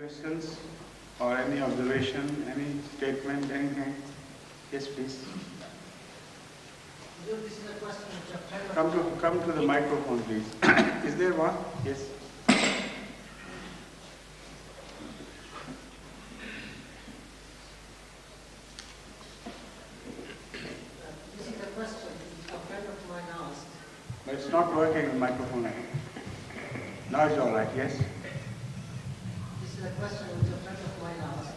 Questions or any observation, any statement, anything? Yes, please. This is a question which a friend of Come to the microphone, please. Is there one? Yes. This is a question a friend of mine asked. But it's not working, the microphone. Now it's all right, yes? This is a question which a friend of mine asked.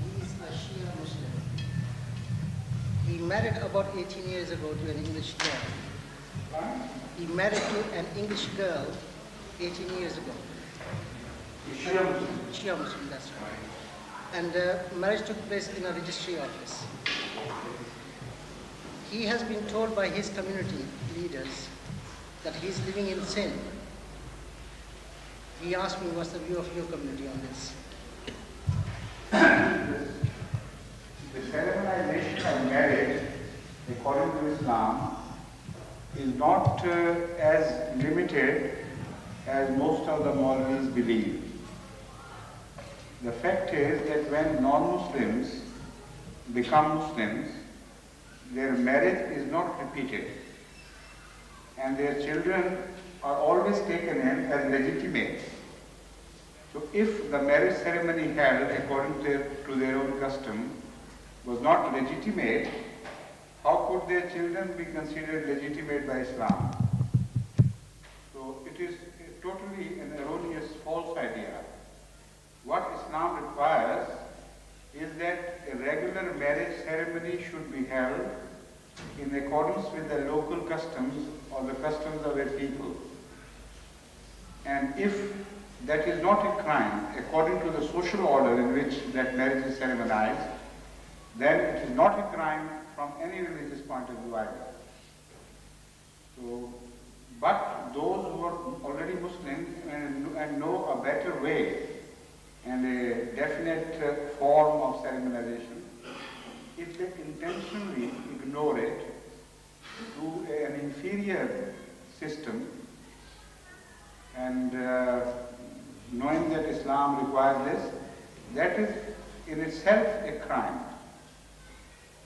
He is a Shia Muslim. He married about 18 years ago to an English girl. He married to an English girl 18 years ago. Shia Muslim. Shia Muslim, that's right. And marriage took place in a registry office. He has been told by his community leaders that he is living in sin. He asked me, what's the view of your community on this? The ceremonialization of marriage, according to Islam, is not as limited as most of the Maulvis believe. The fact is that when non-Muslims become Muslims, their marriage is not repeated, and their children are always taken in as legitimate. So if the marriage ceremony held according to their own custom was not legitimate, how could their children be considered legitimate by Islam? So it is totally an erroneous, false idea. What Islam requires is that a regular marriage ceremony should be held in accordance with the local customs or the customs of a people. And if that is not a crime according to the social order in which that marriage is ceremonized, then it is not a crime from any religious point of view either. So, but those who are already Muslim and know a better way and a definite form of ceremonialization, if they intentionally ignore it to an inferior system, and knowing that Islam requires this, that is in itself a crime,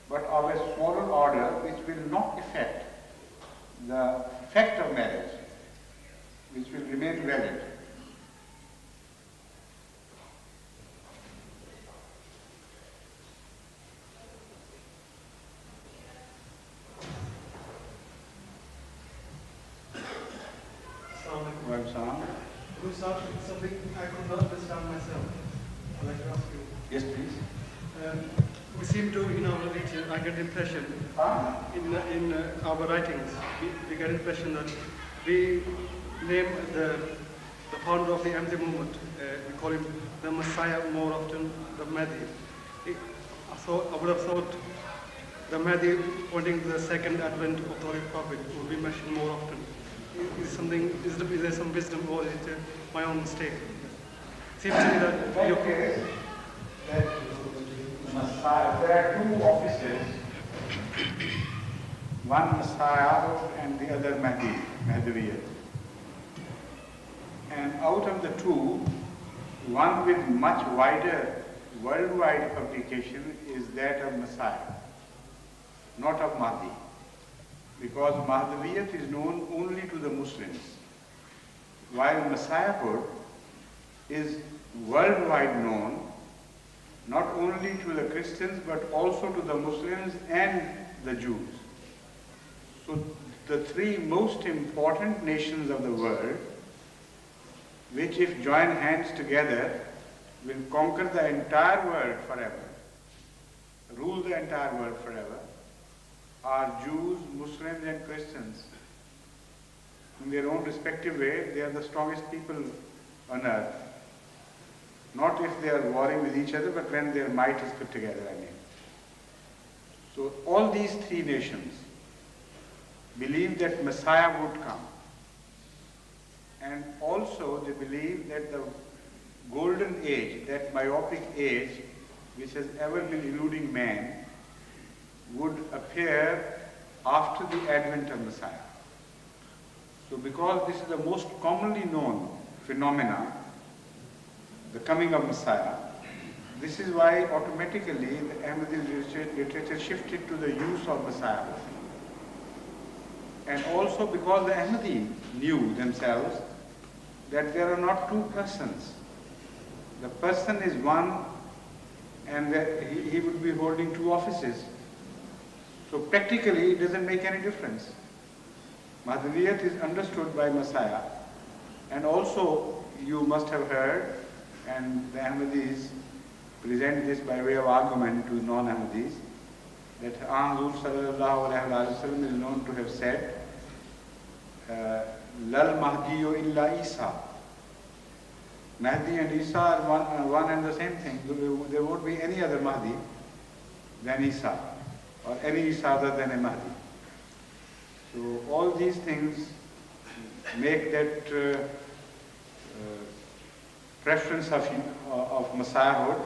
but of a smaller order which will not affect the fact of marriage, which will remain valid. Something I could not understand myself. I'd like to ask you. Yes, please. We seem to, in our religion, I get the impression, in our writings, we get the impression that we name the founder of the Ahmadi movement, we call him the Messiah more often, the Mahdi. So I would have thought the Mahdi, pointing to the second advent of the Holy Prophet, would be mentioned more often. Is there some wisdom, or is it my own mistake? Seems to me that that Messiah, there are two offices, one Messiah and the other Ahmadiyyat. And out of the two, one with much wider worldwide publication is that of Messiah, not of Mahdi. Because Ahmadiyyat is known only to the Muslims, while Messiahhood is worldwide known, not only to the Christians but also to the Muslims and the Jews. So the three most important nations of the world, which if join hands together will conquer the entire world forever, rule the entire world forever, are Jews, Muslims and Christians. In their own respective way, they are the strongest people on earth. Not if they are warring with each other, but when their might is put together, I mean. So all these three nations believe that Messiah would come. And also they believe that the golden age, that myopic age, which has ever been eluding man, would appear after the advent of Messiah. So because this is the most commonly known phenomena, the coming of Messiah. This is why automatically the Ahmadi literature shifted to the use of Messiah. And also because the Ahmadi knew themselves that there are not two persons. The person is one, and he would be holding two offices. So practically it doesn't make any difference. Ahmadiyyat is understood by Messiah, and also you must have heard, and the Ahmadis present this by way of argument to non-Ahmadis, that Huzur sallallahu alaihi wasallam is known to have said, Lal Mahdiyo illa Isa. Mahdi and Isa are one and the same thing. There won't be any other Mahdi than Isa, or any Isa other than a Mahdi. So all these things make that preference of Messiahhood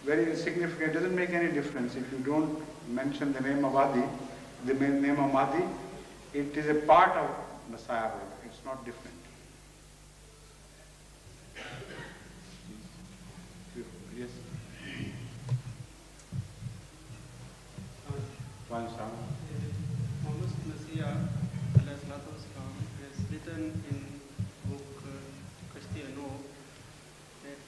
very insignificant. It doesn't make any difference if you don't mention the name of Mahdi, the name of Mahdi. It is a part of Messiahhood. It's not different. Yes. One sound. Muhammad Messiah has written in book Christiano.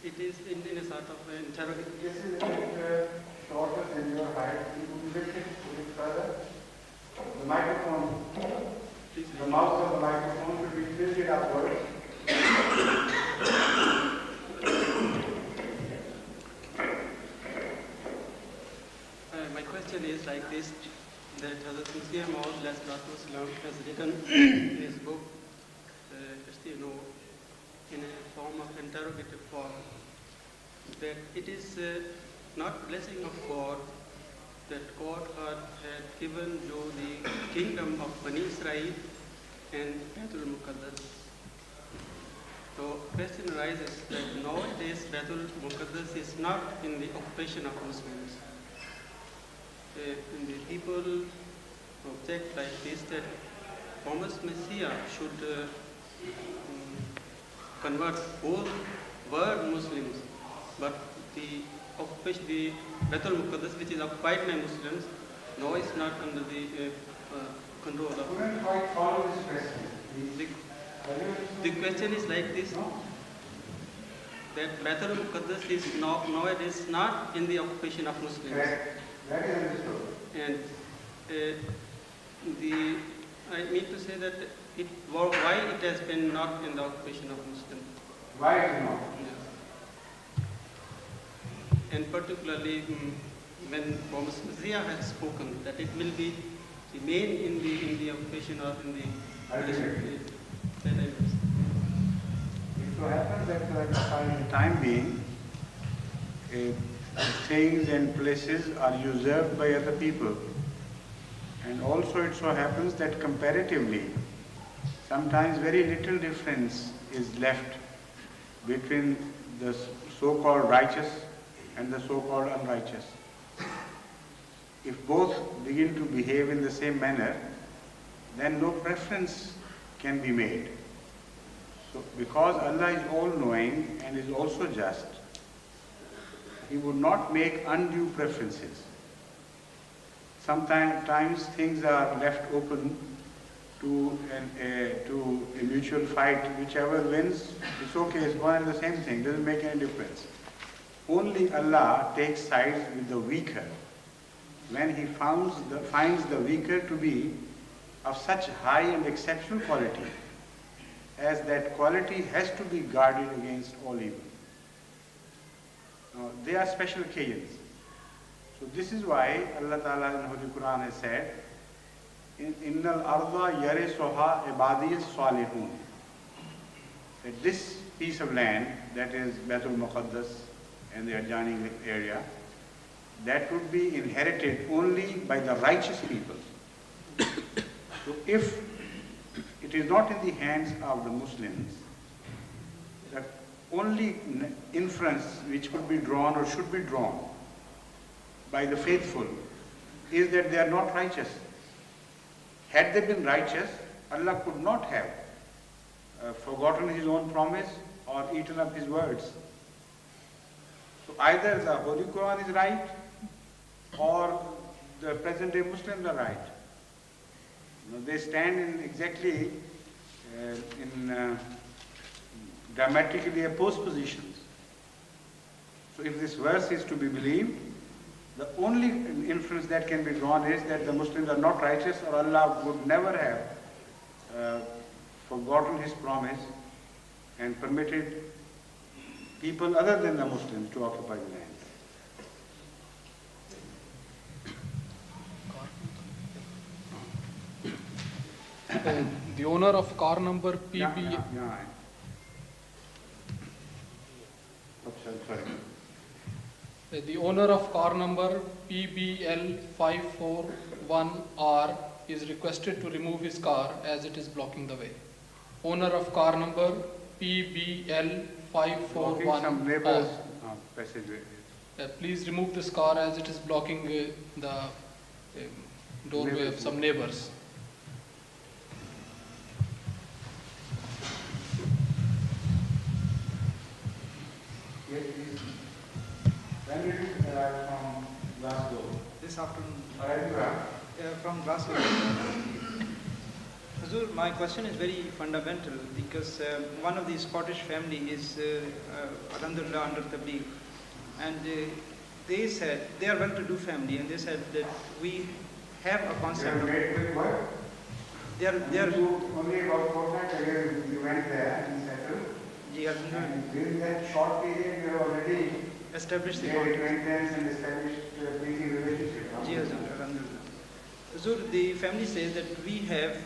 It is in a sort of interrogation. This is a bit shorter than your height. You will lift it a bit further. The microphone, the mouth of the microphone should be tilted upwards. My question is like this, that Hazrat Musleh Maud has written in his book Christiano in a form of interrogative form, that it is not blessing of God that God had given you the kingdom of Bani Israel and Baitul Muqaddas. So question arises that nowadays Baitul Muqaddas is not in the occupation of Muslims. And the people object like this, that Muhammad's Messiah should convert whole world Muslims, but the occupation, the Baitul Muqaddas, which is occupied by Muslims, now is not under the control of. I couldn't quite follow this question. The question is like this, that Baitul Muqaddas is nowadays not in the occupation of Muslims. Correct. That is understood. And I mean to say that why it has been not in the occupation of Muslims. Why is it not? And particularly when Muhammad Messiah has spoken that it will be remain in the occupation or in the Ultimately. that I was. It so happens that for the time being, things and places are usurped by other people. And also it so happens that comparatively, sometimes very little difference is left between the so-called righteous and the so-called unrighteous. If both begin to behave in the same manner, then no preference can be made. So because Allah is all-knowing and is also just, He would not make undue preferences. Sometimes things are left open to a mutual fight. Whichever wins, it's okay, it's one and the same thing, doesn't make any difference. Only Allah takes sides with the weaker when He finds the weaker to be of such high and exceptional quality as that quality has to be guarded against all evil. Now, they are special occasions. So this is why Allah Ta'ala in Holy Quran has said, Innal arda yarisuha ibadiyas salihun. That this piece of land, that is Baitul Muqaddas and the adjoining area, that would be inherited only by the righteous people. So if it is not in the hands of the Muslims, the only inference which could be drawn or should be drawn by the faithful is that they are not righteous. Had they been righteous, Allah could not have forgotten His own promise or eaten up His words. either the Holy Quran is right or the present day Muslims are right. They stand in exactly dramatically opposed positions. So if this verse is to be believed, the only inference that can be drawn is that the Muslims are not righteous, or Allah would never have forgotten His promise and permitted people other than the Muslims to occupy the land. The owner of car number PB. The owner of car number PBL541R is requested to remove his car as it is blocking the way. Owner of car number PBL541R. Please remove this car as it is blocking the doorway of some neighbors. Yes, please. When did you from Glasgow? This afternoon. From Glasgow. Hazur, my question is very fundamental because one of the Scottish family is Alhamdulillah under Tabligh, and they said they are well-to-do family, and they said that we have a concept of. They are only about 4 months ago you went there and settled. And during that short period, you have already established the acquaintance and established a pleasing relationship. So the family says that we have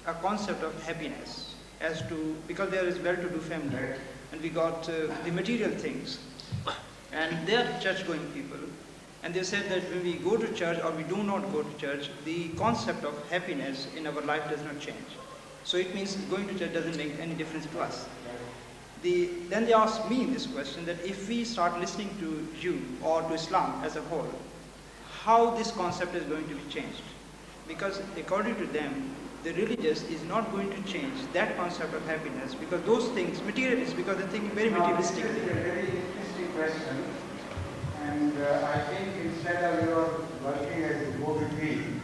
a concept of happiness as to, because there is well-to-do family, right, and we got the material things, and they are church-going people, and they said that when we go to church or we do not go to church, the concept of happiness in our life does not change. So it means going to church doesn't make any difference to us. Then they asked me this question, that if we start listening to you or to Islam as a whole, how this concept is going to be changed? Because according to them, the religious is not going to change that concept of happiness, because those things, materialists, because they think very materialistically. This is a very interesting question, and I think instead of your working as a go-between,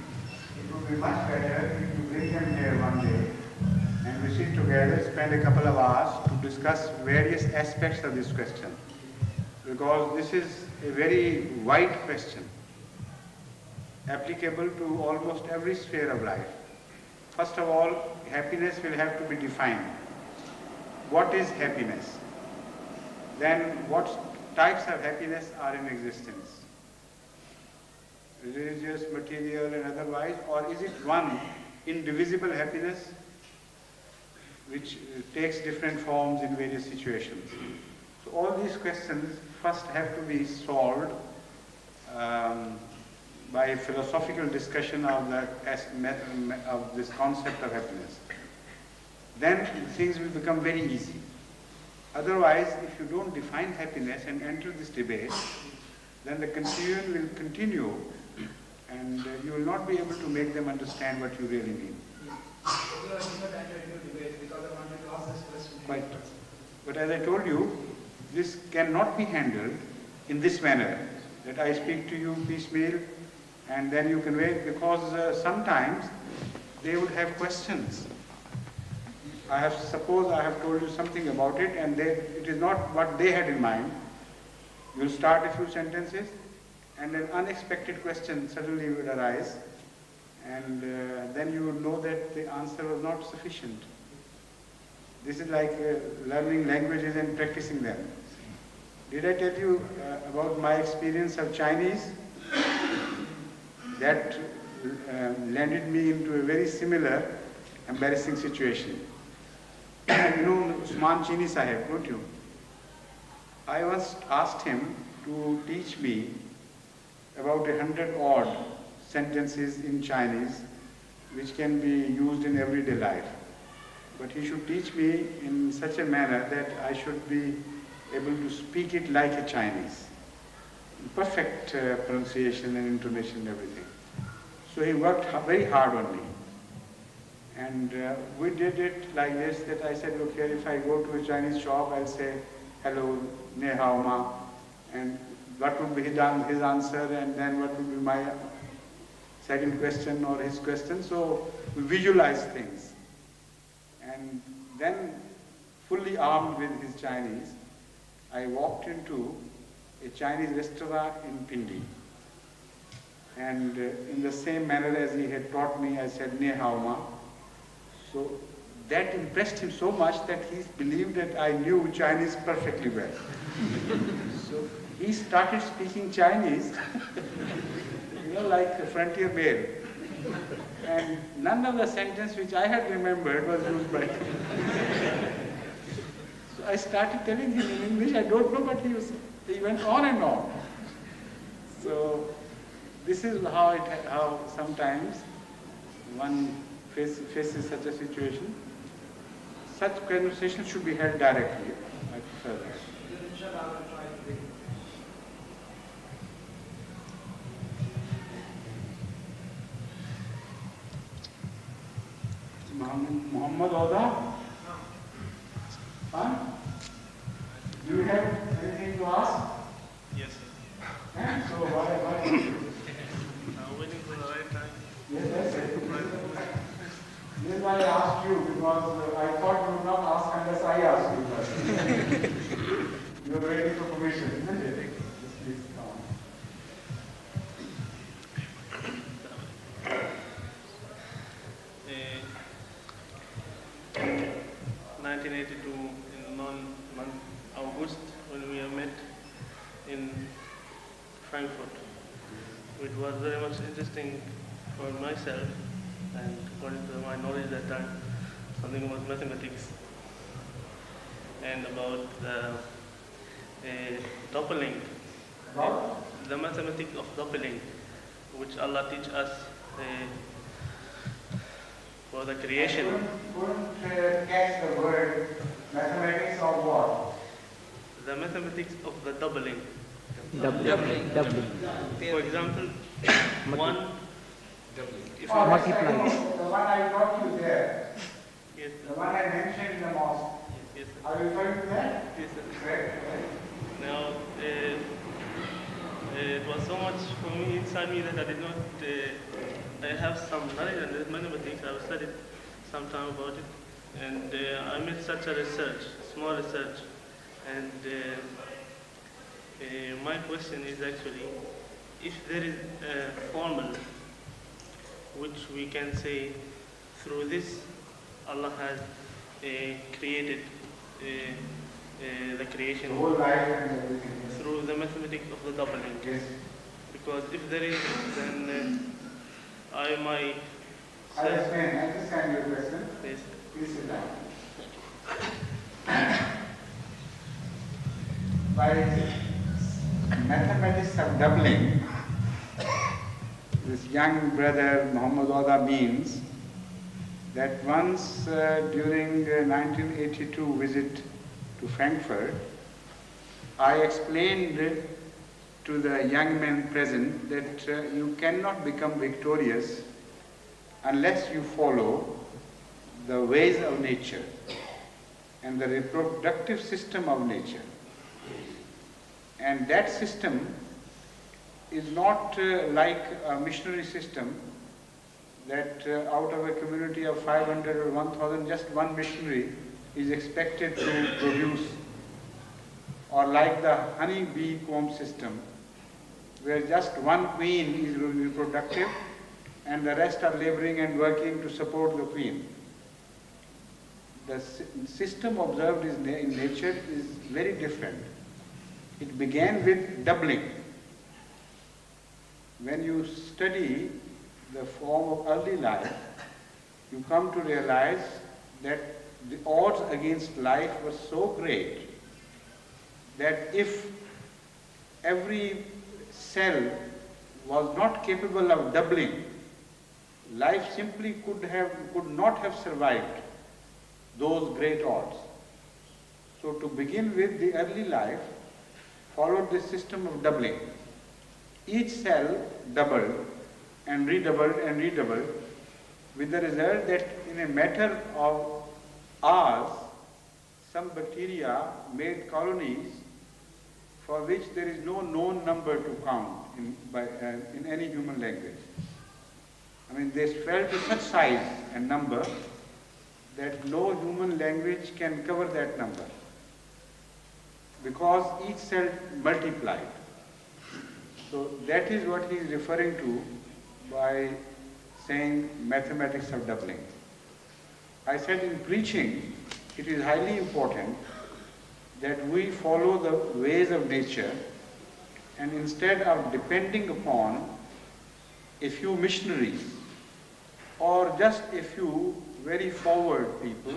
it would be much better if you bring them here one day and we sit together, spend a couple of hours to discuss various aspects of this question, because this is a very wide question, applicable to almost every sphere of life. First of all, happiness will have to be defined. What is happiness? Then what types of happiness are in existence? Religious, material and otherwise, or is it one indivisible happiness which takes different forms in various situations? So all these questions first have to be solved by a philosophical discussion of this concept of happiness. Then things will become very easy. Otherwise, if you don't define happiness and enter this debate, then the confusion will continue, and you will not be able to make them understand what you really mean. But as I told you, this cannot be handled in this manner, that I speak to you piecemeal and then you convey, because sometimes they would have questions. Suppose I have told you something about it and it is not what they had in mind. You will start a few sentences and an unexpected question suddenly would arise, and then you would know that the answer was not sufficient. This is like learning languages and practicing them. Did I tell you about my experience of Chinese? That landed me into a very similar embarrassing situation. You know Usman Chini Sahib, don't you? I once asked him to teach me about 100 odd sentences in Chinese which can be used in everyday life. But he should teach me in such a manner that I should be able to speak it like a Chinese. Perfect pronunciation and intonation and everything. So he worked very hard on me. And we did it like this, that I said, okay, if I go to a Chinese shop, I'll say, hello, ne hao ma, and what would be his answer, and then what would be my second question or his question. So we visualize things. And then, fully armed with his Chinese, I walked into a Chinese restaurant in Pindi. And in the same manner as he had taught me, I said, "Ne hao ma." So that impressed him so much that he believed that I knew Chinese perfectly well. So he started speaking Chinese, like a frontier male. And none of the sentence which I had remembered was used by him. So I started telling him in English, I don't know, but he went on and on. So this is how sometimes one faces such a situation. Such conversations should be held directly. I prefer that. Muhammad Oda? Huh? Do you have anything to ask? Yes, sir. Yeah? So why I'm waiting for the right time. Yes, yes. This is why I asked you, because I thought you would not ask unless I asked you first. You are waiting for permission, isn't it? Yes, please come on. 1982 in month August when we met in Frankfurt. It was very much interesting for myself, and according to my knowledge at that time, something about mathematics and about doppling, the mathematics of doppling, which Allah teach us for the creation. I couldn't catch the word mathematics of what? The mathematics of the doubling. Doubling. For example, one. Multiply. The one I taught you there. Yes, The one I mentioned in the mosque. yes, sir. Are you referring to that? Yes, sir. Correct. Now, it was so much for me inside me that I did not. I have some knowledge on mathematics. I've studied some time about it, and I made such a research, small research, and my question is actually, if there is a formula which we can say through this Allah has created the creation The whole life and everything. through the mathematics of the doubling. Yes. Because if there is, then I might I understand your question. yes. Please sit down. By mathematics of doubling, this young brother Muhammad Oda means that once during 1982 visit to Frankfurt, I explained to the young men present that you cannot become victorious unless you follow the ways of nature and the reproductive system of nature. And that system is not like a missionary system that out of a community of 500 or 1,000, just one missionary is expected to produce, or like the honey bee comb system, where just one queen is reproductive and the rest are laboring and working to support the queen. The system observed in nature is very different. It began with doubling. When you study the form of early life, you come to realize that the odds against life were so great that if every cell was not capable of doubling, life simply could not have survived those great odds. So to begin with, the early life followed this system of doubling. Each cell doubled and redoubled and redoubled, with the result that in a matter of hours, some bacteria made colonies for which there is no known number to count in any human language. I mean, they swell to such size and number that no human language can cover that number, because each cell multiplied. So that is what he is referring to by saying mathematics of doubling. I said in preaching, it is highly important that we follow the ways of nature, and instead of depending upon a few missionaries or just a few very forward people,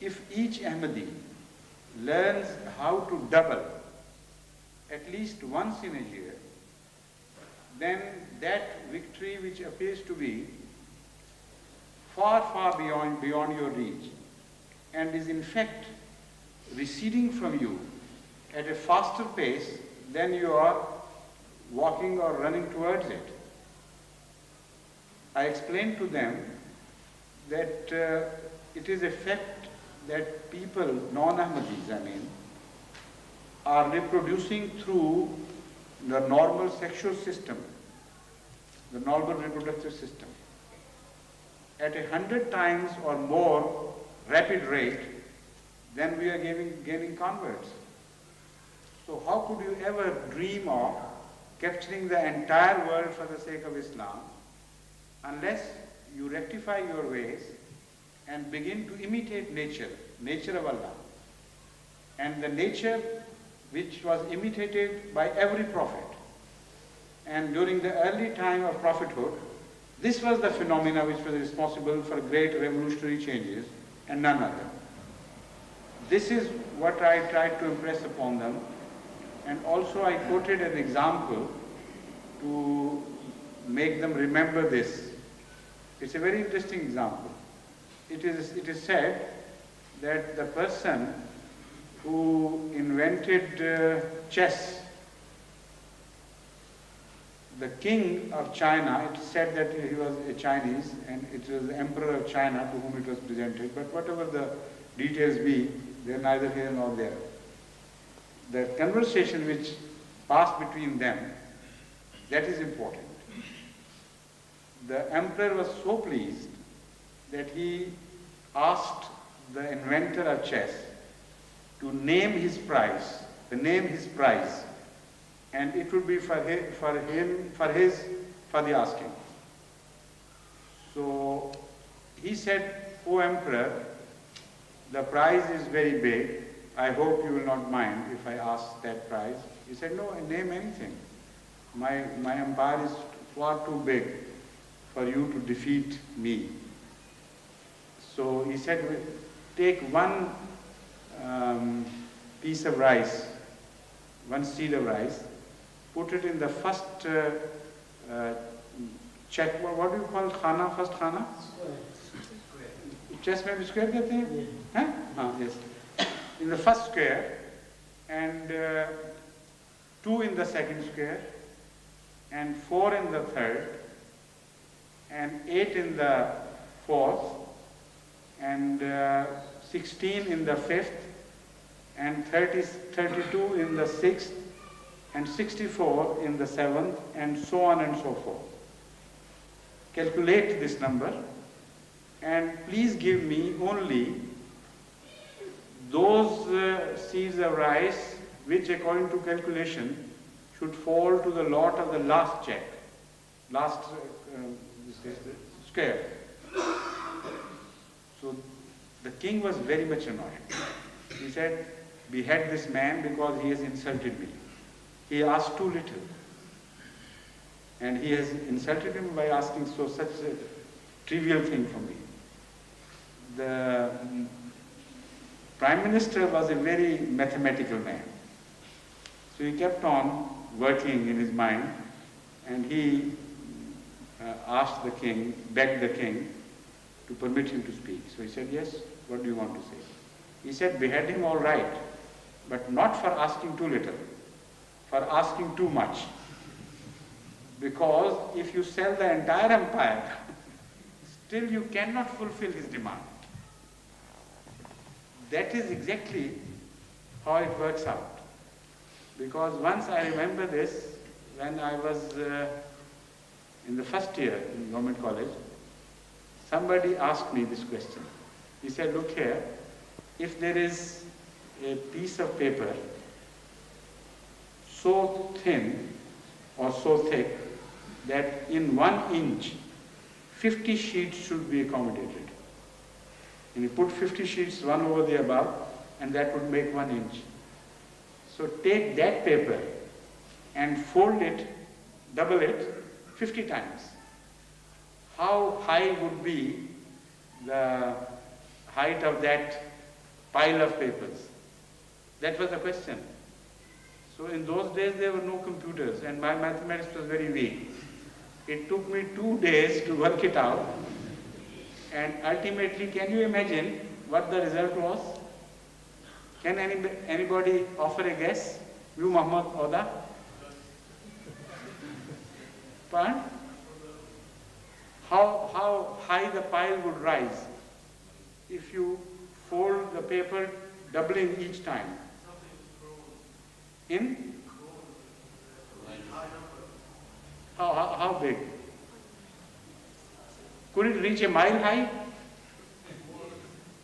if each Ahmadi learns how to double at least once in a year, then that victory, which appears to be far, far beyond your reach, and is in fact receding from you at a faster pace than you are walking or running towards it. I explained to them that it is a fact that people, non-Ahmadis, are reproducing through the normal sexual system, the normal reproductive system, at 100 times or more rapid rate than we are gaining converts. So how could you ever dream of capturing the entire world for the sake of Islam unless you rectify your ways and begin to imitate nature of Allah, and the nature which was imitated by every prophet. And during the early time of prophethood, this was the phenomena which was responsible for great revolutionary changes and none other. This is what I tried to impress upon them, and also I quoted an example to make them remember this. It's a very interesting example. It is said that the person who invented chess, the king of China, it is said that he was a Chinese and it was the emperor of China to whom it was presented, but whatever the details be, they are neither here nor there. The conversation which passed between them, that is important. The emperor was so pleased that he asked the inventor of chess to name his prize, and it would be for the asking. So he said, "O Emperor, the prize is very big. I hope you will not mind if I ask that prize." He said, "No, name anything. My empire is far too big for you to defeat me." So he said, "Take one piece of rice, one seed of rice, put it in the first check. What do you call khana? First khana? Chess में square कहते हैं? हाँ, yes. In the first square, and 2 in the second square, and 4 in the third, and 8 in the fourth, and 16 in the fifth, and 32 in the sixth, and 64 in the seventh, and so on and so forth. Calculate this number, and please give me only those seeds of rice which, according to calculation, should fall to the lot of the last check, last square." So the king was very much annoyed. He said, "Behead this man because he has insulted me. He asked too little. And he has insulted him by asking such a trivial thing from me." The Prime Minister was a very mathematical man. So he kept on working in his mind, and he asked the king, begged the king to permit him to speak. So he said, "Yes, what do you want to say?" He said, "Behead him all right, but not for asking too little, for asking too much. Because if you sell the entire empire, still you cannot fulfill his demand." That is exactly how it works out. Because once I remember this, when I was in the first year in government college, somebody asked me this question. He said, look here, if there is a piece of paper so thin or so thick that in 1 inch 50 sheets should be accommodated. And you put 50 sheets one over the above, and that would make 1 inch. So take that paper and fold it, double it 50 times. How high would be the height of that pile of papers? That was the question. So in those days there were no computers and my mathematics was very weak. It took me 2 days to work it out, and ultimately, can you imagine what the result was? Can anybody offer a guess? You, Muhammad Oda? Pardon? How high the pile would rise if you fold the paper doubling each time? In? How big? Could it reach a mile high?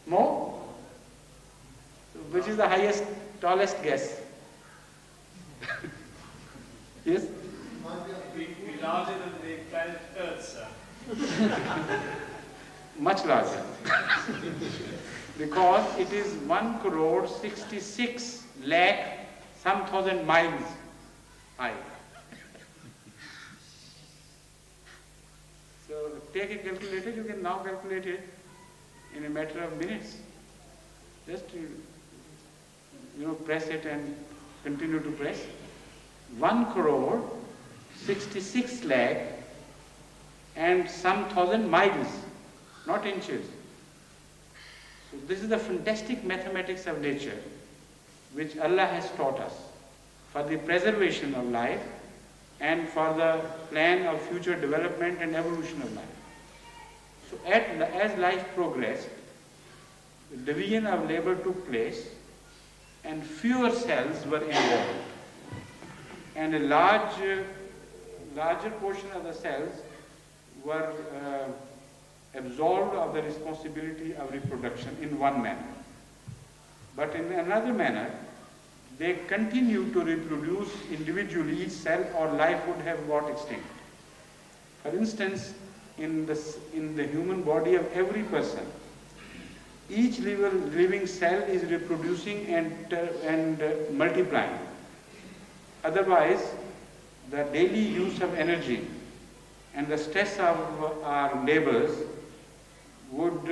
More? Which is the highest, tallest guess? Yes? Be larger than the planet Earth, sir. Much larger. Because it is 1 crore 66 lakh some thousand miles high. So take a calculator, you can now calculate it in a matter of minutes. Just press it and continue to press. 1 crore 66 lakh and some thousand miles, not inches. So this is the fantastic mathematics of nature which Allah has taught us for the preservation of life and for the plan of future development and evolution of life. So as life progressed, the division of labor took place and fewer cells were involved. And a larger portion of the cells were absolved of the responsibility of reproduction in one manner. But in another manner, they continue to reproduce individually, each cell or life would have got extinct. For instance, in the human body of every person, each living cell is reproducing and multiplying. Otherwise, the daily use of energy and the stress of our labors would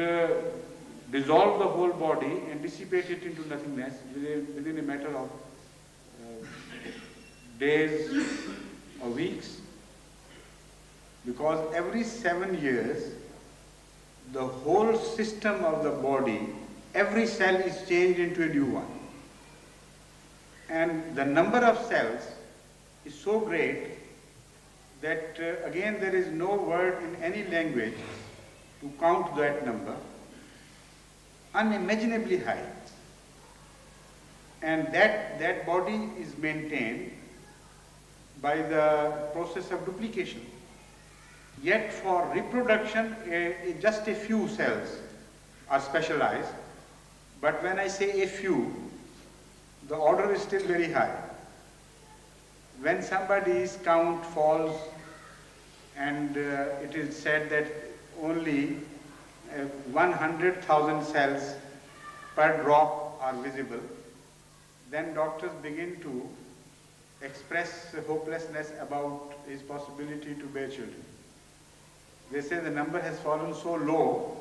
dissolve the whole body and dissipate it into nothingness within a matter of days or weeks. Because every 7 years, the whole system of the body, every cell is changed into a new one. And the number of cells is so great that again there is no word in any language to count that number. Unimaginably high. And that body is maintained by the process of duplication. Yet for reproduction, just a few cells are specialized. But when I say a few, the order is still very high. When somebody's count falls and it is said that only 100,000 cells per drop are visible, then doctors begin to express hopelessness about his possibility to bear children. They say the number has fallen so low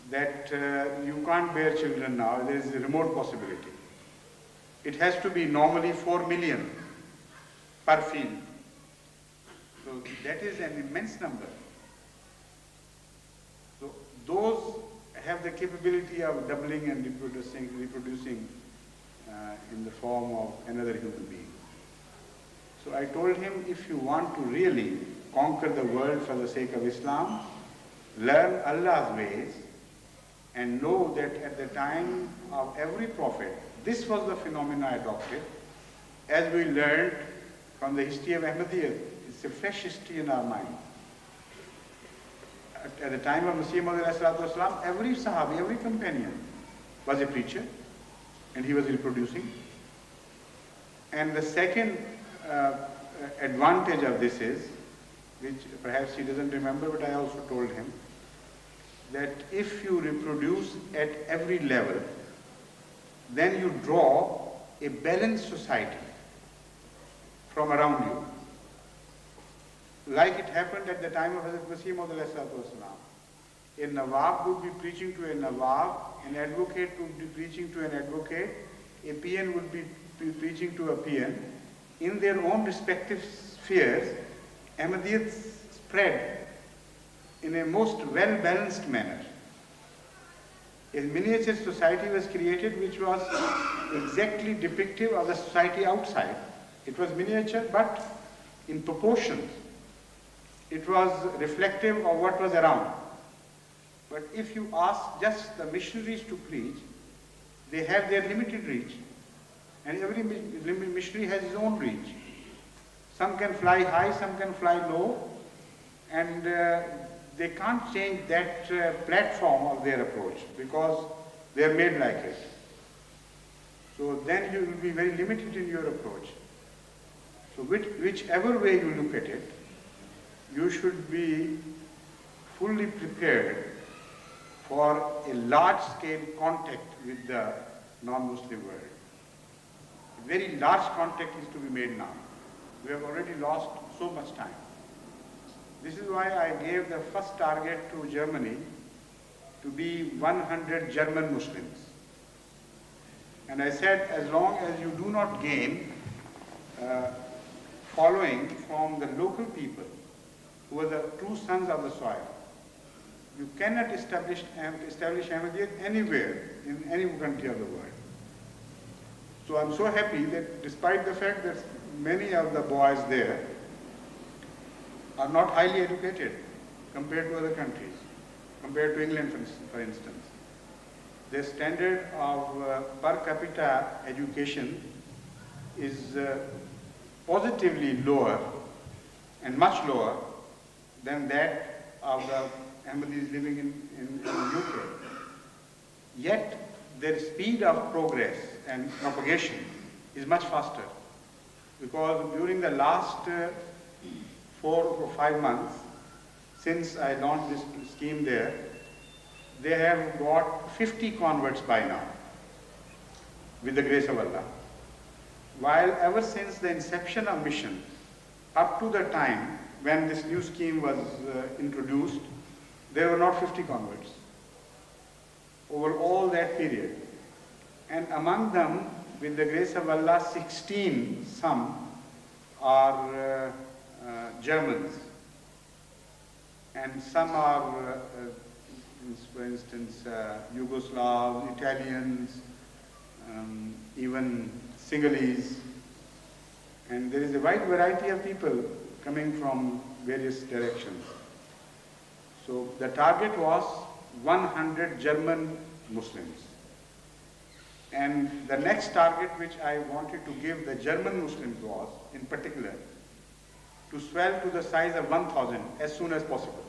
that you can't bear children now. There is a remote possibility. It has to be normally 4 million per field. So that is an immense number. So those have the capability of doubling and reproducing in the form of another human being. So I told him, if you want to really conquer the world for the sake of Islam, learn Allah's ways and know that at the time of every prophet, this was the phenomena adopted. as we learned from the history of Ahmadiyya, it's a fresh history in our mind. At the time of Masih Maud, every Sahabi, every companion was a preacher, and he was reproducing. And the second advantage of this is, which perhaps he doesn't remember, but I also told him, that if you reproduce at every level, then you draw a balanced society from around you. Like it happened at the time of Hazrat Masih Maud. A Nawab would be preaching to a Nawab, an advocate would be preaching to an advocate, a peon would be preaching to a peon. In their own respective spheres, Ahmadiyyat spread in a most well-balanced manner. A miniature society was created which was exactly depictive of the society outside. It was miniature, but in proportions. It was reflective of what was around. But if you ask just the missionaries to preach, they have their limited reach. And every missionary has his own reach. Some can fly high, some can fly low, and they can't change that platform of their approach because they are made like it. So then you will be very limited in your approach. So whichever way you look at it, you should be fully prepared for a large-scale contact with the non-Muslim world. A very large contact is to be made now. We have already lost so much time. This is why I gave the first target to Germany to be 100 German Muslims. And I said, as long as you do not gain following from the local people who are the true sons of the soil, you cannot establish Ahmadiyyat anywhere in any country of the world. So I'm so happy that despite the fact that many of the boys there are not highly educated compared to other countries, compared to England, for instance. The standard of per capita education is positively lower and much lower than that of the Ahmadis living in the UK. Yet their speed of progress and propagation is much faster, because during the last 4 or 5 months since I launched this scheme there, they have got 50 converts by now with the grace of Allah. While ever since the inception of mission up to the time when this new scheme was introduced, there were not 50 converts over all that period. And among them, with the grace of Allah, 16, some are Germans, and some are, for instance, Yugoslavs, Italians, even Sinhalese, and there is a wide variety of people coming from various directions. So the target was 100 German Muslims. And the next target which I wanted to give the German Muslims was, in particular, to swell to the size of 1,000 as soon as possible.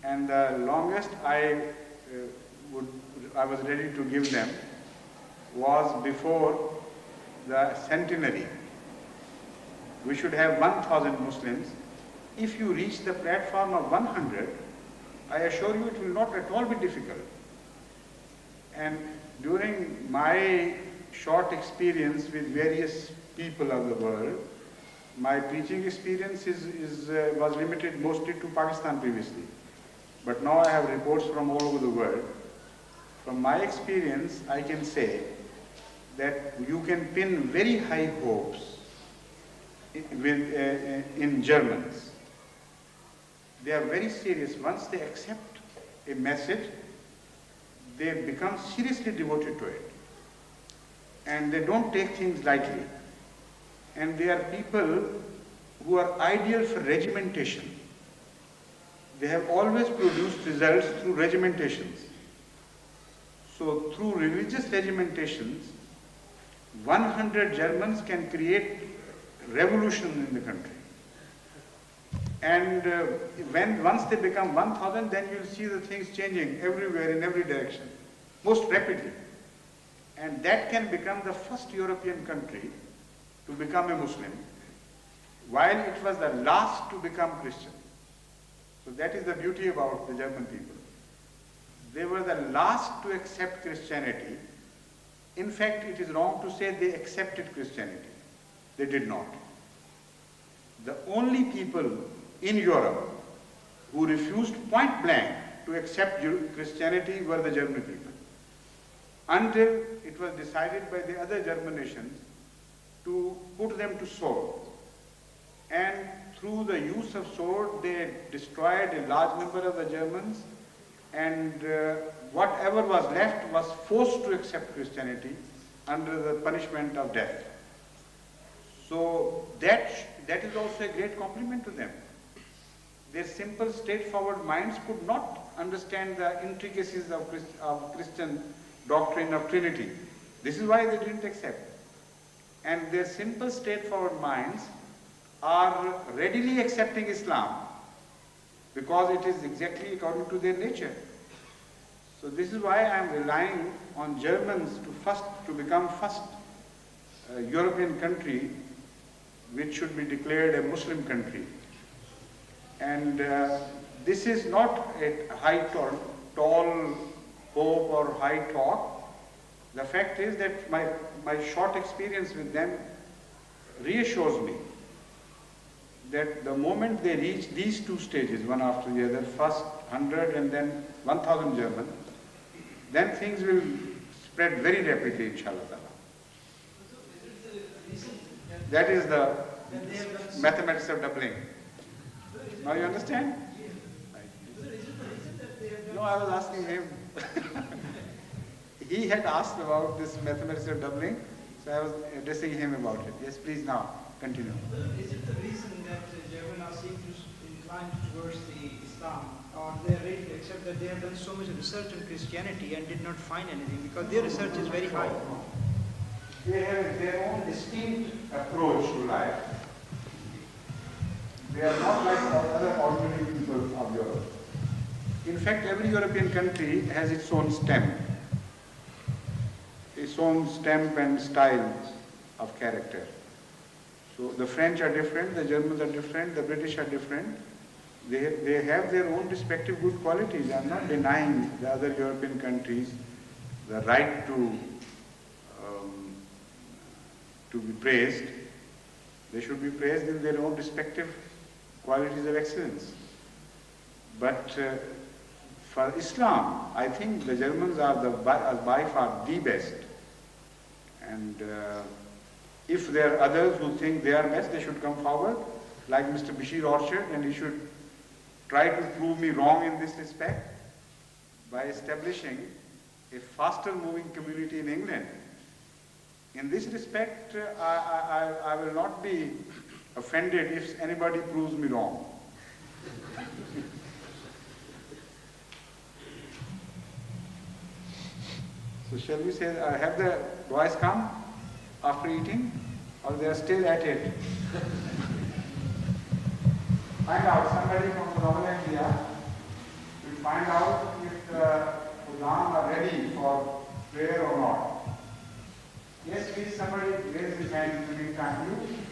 And the longest I was ready to give them was before the centenary. We should have 1,000 Muslims. If you reach the platform of 100, I assure you it will not at all be difficult. And during my short experience with various people of the world, my preaching experience was limited mostly to Pakistan previously. But now I have reports from all over the world. From my experience, I can say that you can pin very high hopes in Germans. They are very serious. Once they accept a message, they become seriously devoted to it. And they don't take things lightly. And they are people who are ideal for regimentation. They have always produced results through regimentations. So through religious regimentations, 100 Germans can create revolution in the country. And once they become 1,000, then you'll see the things changing everywhere in every direction, most rapidly. And that can become the first European country to become a Muslim, while it was the last to become Christian. So that is the beauty about the German people. They were the last to accept Christianity. In fact, it is wrong to say they accepted Christianity. They did not. The only people in Europe who refused point blank to accept Christianity were the German people, until it was decided by the other German nations to put them to sword. And through the use of sword, they destroyed a large number of the Germans, and whatever was left was forced to accept Christianity under the punishment of death. So that is also a great compliment to them. Their simple, straightforward minds could not understand the intricacies of Christian doctrine of Trinity. This is why they didn't accept. And their simple, straightforward minds are readily accepting Islam because it is exactly according to their nature. So this is why I am relying on Germans to become first European country which should be declared a Muslim country. And this is not a tall hope or high talk. The fact is that my short experience with them reassures me that the moment they reach these two stages, one after the other, first 100 and then 1,000 German, then things will spread very rapidly, inshallah. That is the mathematics of doubling. Now you understand? No, I was asking him. He had asked about this mathematics of doubling, so I was addressing him about it. Yes, please now, continue. Is it the reason that Germans seem to incline towards the Islam, or they are ready to accept that they have done so much research on Christianity and did not find anything, because their research is very high? They have their own distinct approach to life. They are not like other ordinary people of Europe. In fact, every European country has its own stamp and style of character. So the French are different, the Germans are different, the British are different. They have their own respective good qualities. I am not denying the other European countries the right to be praised. They should be praised in their own respective qualities of excellence. But for Islam, I think the Germans are by far the best. And if there are others who think they are best, they should come forward, like Mr. Bashir Orchard, and he should try to prove me wrong in this respect by establishing a faster moving community in England. In this respect, I will not be offended if anybody proves me wrong. So shall we say, have the boys come after eating, or they are still at it? Find out, somebody from the India will find out if the Ulama are ready for prayer or not. Yes, please, somebody raise his hand in the meantime.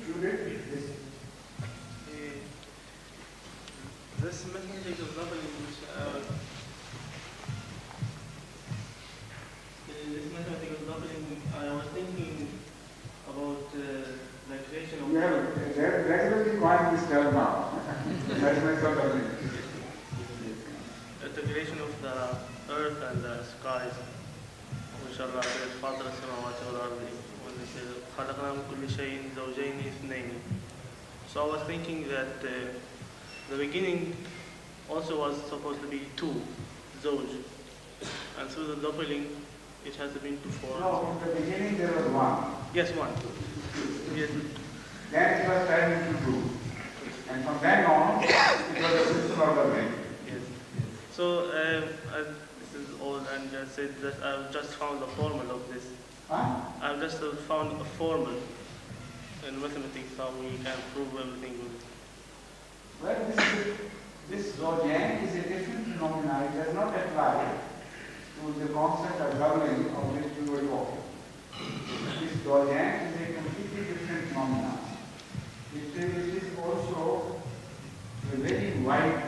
You did this. This mathematical doubling, I was thinking about the creation of... You have regularly coined this term now. Mathematical doubling. The creation of the earth and the skies, which Allah said, Father السماوات والأرض, when they said, خلقنا من كل شيء زوجين اثنين. So I was thinking that the beginning also was supposed to be two, Zawj. And through the doubling, it has been to four. No, in the beginning there was one. Yes, one. Yes. Then it was turned into two. And from then on, it was a system of doubling. Yes. So, this is all, and I said that I've just found the formula of this. Huh? I've just found a formula in mathematics how we can prove everything good. Well, this Zojang is a different phenomenon. It does not apply to the concept of doubling of which we were talking. This Zojang is a completely different phenomenon. It is also a very wide,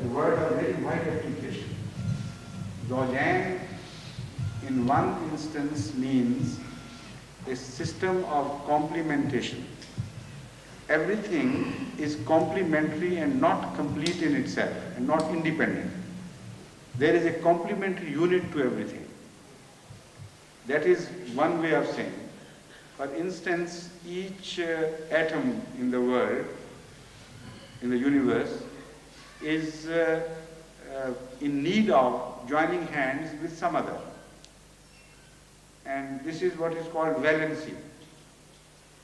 a word of very wide application. Zojang in one instance means a system of complementation. Everything is complementary and not complete in itself and not independent. There is a complementary unit to everything. That is one way of saying. For instance, each atom in the world, in the universe, is in need of joining hands with some other. And this is what is called valency.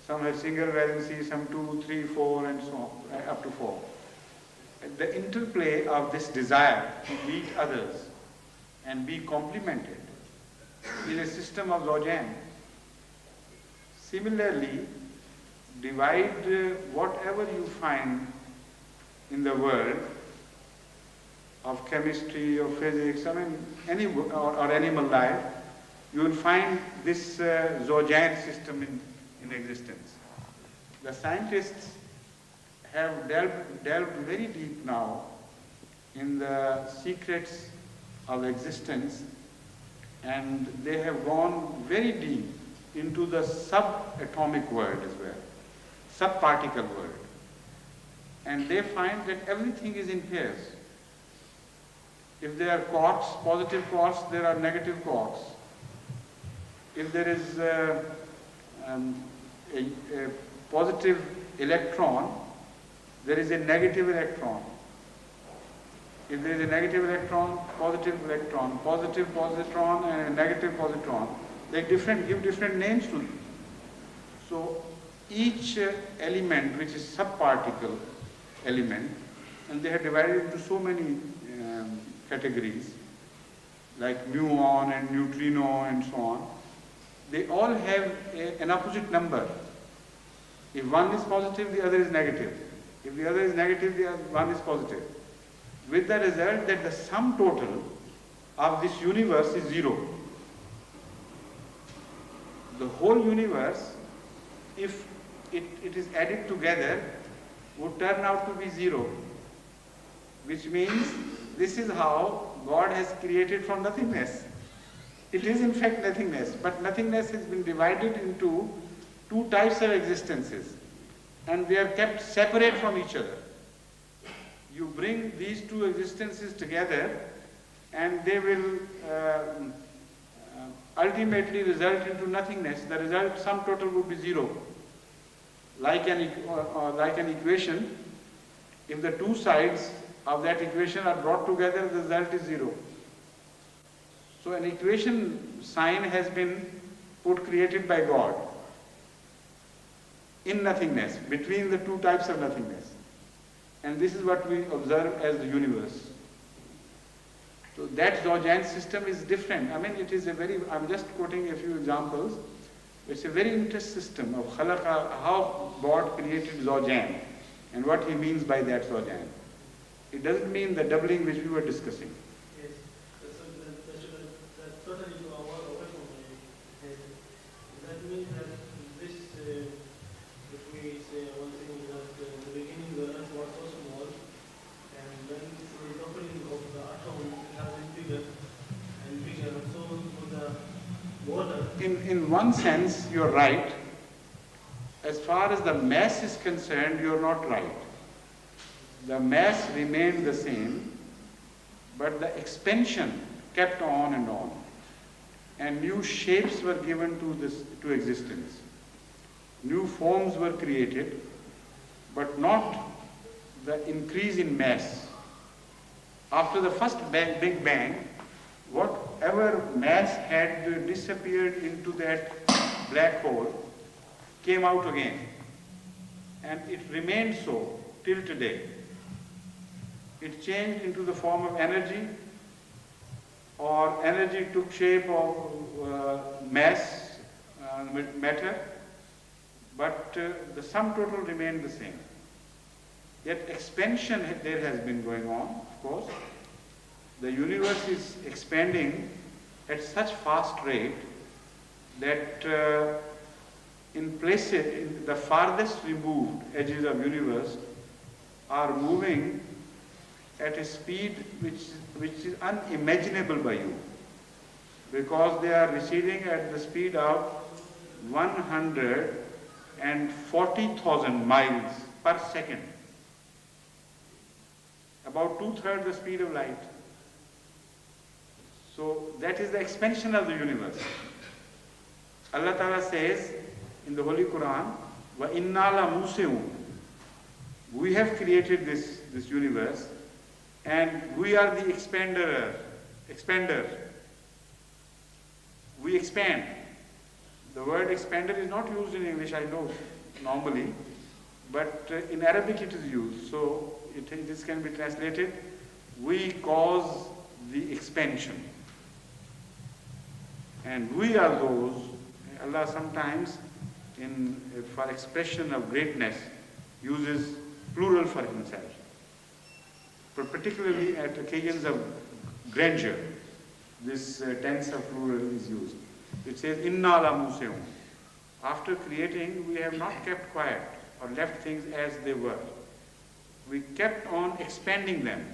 Some have single valency, some 2, 3, 4, and so on, up to 4. The interplay of this desire to meet others and be complemented is a system of Zojang. Similarly, divide whatever you find in the world of chemistry or physics, I mean, or animal life, you will find this Zojang system in existence. The scientists have delved very deep now in the secrets of existence, and they have gone very deep into the subatomic world as well, subparticle world. And they find that everything is in pairs. If there are quarks, positive quarks, there are negative quarks. If there is a positive electron, there is a negative electron. If there is a negative electron, positive positron, and a negative positron, they give different names to them. So each element, which is subparticle element, and they have divided into so many categories, like muon and neutrino and so on, they all have an opposite number. If one is positive, the other is negative. If the other is negative, the other one is positive. With the result that the sum total of this universe is 0. The whole universe, if it is added together, would turn out to be 0. Which means this is how God has created from nothingness. It is in fact nothingness, but nothingness has been divided into two types of existences, and they are kept separate from each other. You bring these two existences together, and they will ultimately result into nothingness. The result, sum total, would be 0. Like an equation, if the two sides of that equation are brought together, the result is 0. So an equation sign has been created by God in nothingness, between the two types of nothingness. And this is what we observe as the universe. So that Zojang system is different. I mean, it is a very, I'm just quoting a few examples. It's a very interesting system of khalaqa, how God created Zojang and what he means by that Zojang. It doesn't mean the doubling which we were discussing. Yes, that's totally away from my head. That means that this, if we say one thing is that in the beginning the earth was so small, and then through the opening of the atom it has been bigger and bigger, and so with the water. In one sense, you're right. As far as the mass is concerned, you're not right. The mass remained the same, but the expansion kept on, and new shapes were given to existence. New forms were created, but not the increase in mass. After the first Big Bang, whatever mass had disappeared into that black hole came out again, and it remained so till today. It changed into the form of energy, or energy took shape of mass, matter, but the sum total remained the same. Yet expansion there has been going on, of course. The universe is expanding at such fast rate that in places, in the farthest removed edges of universe are moving at a speed which is unimaginable by you, because they are receding at the speed of 140,000 miles per second, about 2/3 the speed of light. So that is the expansion of the universe. Allah Ta'ala says in the Holy Quran, وَإِنَّا لَمُوسِعُونَ, we have created this universe and we are the expander. We expand. The word expander is not used in English, I know, normally, but in Arabic it is used. So this can be translated, we cause the expansion. And we are those, Allah sometimes for expression of greatness uses plural for himself. But particularly at occasions of grandeur, this tense of plural is used. It says, Inna la museum. After creating, we have not kept quiet or left things as they were. We kept on expanding them.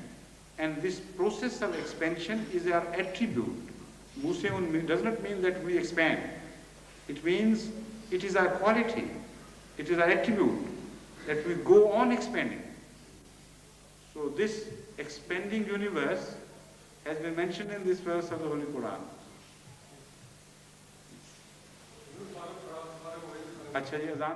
And this process of expansion is our attribute. Museum does not mean that we expand. It means it is our quality. It is our attribute that we go on expanding. So this expanding universe has been mentioned in this verse of the Holy Quran. अच्छा जी अज़ान